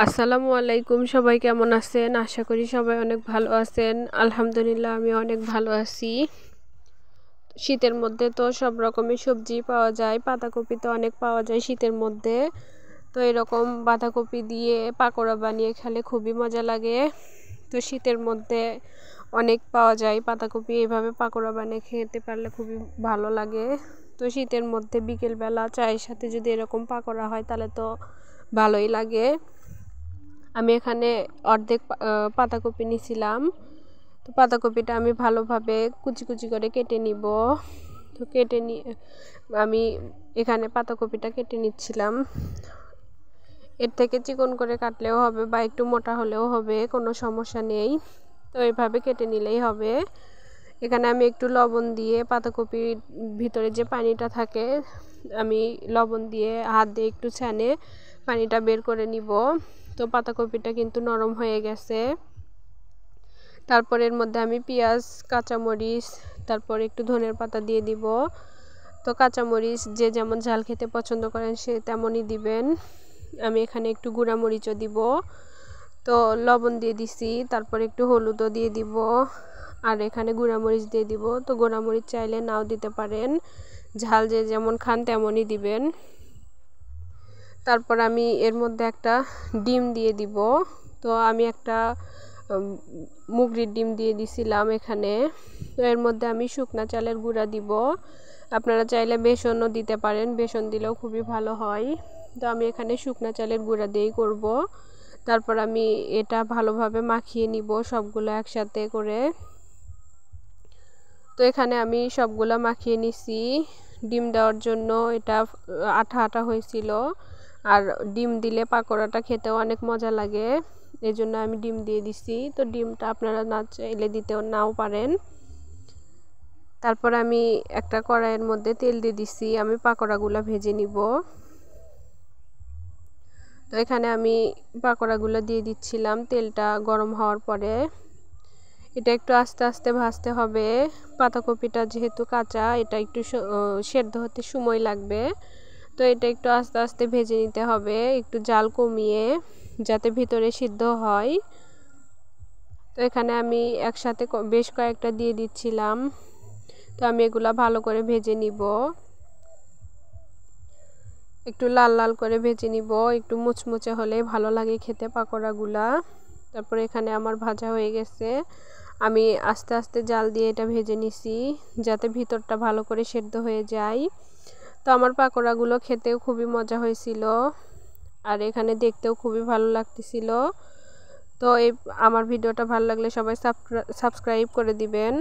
আসসালামু আলাইকুম, সবাই কেমন আছেন? আশা করি সবাই অনেক ভালো আছেন। আলহামদুলিল্লাহ আমি অনেক ভালো আছি। শীতের মধ্যে তো সব রকমের সবজি পাওয়া যায়, পাতাকপি তো অনেক পাওয়া যায় শীতের মধ্যে। তো এরকম বাঁধাকপি দিয়ে পাকোড়া বানিয়ে খেলে খুবই মজা লাগে। তো শীতের মধ্যে অনেক পাওয়া যায় পাতাকপি, এইভাবে পাকোড়া বানিয়ে খেতে পারলে খুবই ভালো লাগে। তো শীতের মধ্যে বিকেলবেলা চায়ের সাথে যদি এরকম পাকোড়া হয় তাহলে তো ভালোই লাগে। আমি এখানে অর্ধেক পাতাকপি নিয়েছিলাম। তো পাতাকপিটা আমি ভালোভাবে কুচি কুচি করে কেটে নিব। তো কেটে নিয়ে আমি এখানে পাতাকপিটা কেটে নিচ্ছিলাম। এর থেকে চিকন করে কাটলেও হবে বা একটু মোটা হলেও হবে, কোনো সমস্যা নেই। তো এইভাবে কেটে নিলেই হবে। এখানে আমি একটু লবণ দিয়ে পাতাকপির ভিতরে যে পানিটা থাকে আমি লবণ দিয়ে হাত দিয়ে একটু ছানে পানিটা বের করে নিব। তো পাতাকপিটা কিন্তু নরম হয়ে গেছে। তারপর এর মধ্যে আমি পেঁয়াজ, কাঁচামরিচ, তারপর একটু ধনের পাতা দিয়ে দিব। তো কাঁচামরিচ যে যেমন ঝাল খেতে পছন্দ করেন সে তেমনই দিবেন। আমি এখানে একটু গুঁড়ামরিচও দিব। তো লবণ দিয়ে দিছি, তারপর একটু হলুদও দিয়ে দিব, আর এখানে গুঁড়ামরিচ দিয়ে দিব। তো গুঁড়ামরিচ চাইলে নাও দিতে পারেন, ঝাল যে যেমন খান তেমনই দিবেন। তারপর আমি এর মধ্যে একটা ডিম দিয়ে দিব। তো আমি একটা মুগরির ডিম দিয়ে দিছিলাম এখানে। তো এর মধ্যে আমি শুকনা চালের গুঁড়া দিব। আপনারা চাইলে বেসনও দিতে পারেন, বেসন দিলেও খুবই ভালো হয়। তো আমি এখানে শুকনা চালের গুঁড়া দিয়েই করব। তারপর আমি এটা ভালোভাবে মাখিয়ে নিব সবগুলো একসাথে করে। তো এখানে আমি সবগুলো মাখিয়ে নিছি। ডিম দেওয়ার জন্য এটা আঠা আঠা হয়েছিল, আর ডিম দিলে পাকোড়াটা খেতেও অনেক মজা লাগে, এই জন্য আমি ডিম দিয়ে দিছি। তো ডিমটা আপনারা না চাইলে দিতেও নাও পারেন। তারপর আমি একটা কড়াইয়ের মধ্যে তেল দিয়ে দিছি, আমি পাকোড়াগুলো ভেজে নিব। তো এখানে আমি পাকোড়াগুলো দিয়ে দিচ্ছিলাম তেলটা গরম হওয়ার পরে। এটা একটু আস্তে আস্তে ভাজতে হবে। পাতাকপিটা যেহেতু কাঁচা, এটা একটু সেদ্ধ হতে সময় লাগবে। তো এটা একটু আস্তে আস্তে ভেজে নিতে হবে, একটু জাল কমিয়ে, যাতে ভিতরে সিদ্ধ হয়। তো এখানে আমি একসাথে বেশ কয়েকটা দিয়ে দিচ্ছিলাম। তো আমি এগুলা ভালো করে ভেজে নিব, একটু লাল লাল করে ভেজে নিব, একটু মুচমুচে হলে ভালো লাগে খেতে পাকোড়াগুলা। তারপর এখানে আমার ভাজা হয়ে গেছে। আমি আস্তে আস্তে জাল দিয়ে এটা ভেজে নিছি, যাতে ভিতরটা ভালো করে সেদ্ধ হয়ে যায়। তো আমার পাকোড়াগুলো খেতেও খুবই মজা হয়েছিল, আর এখানে দেখতেও খুবই ভালো লাগতেছিল। তো আমার ভিডিওটা ভালো লাগলে সবাই সাবস্ক্রাইব করে দিবেন।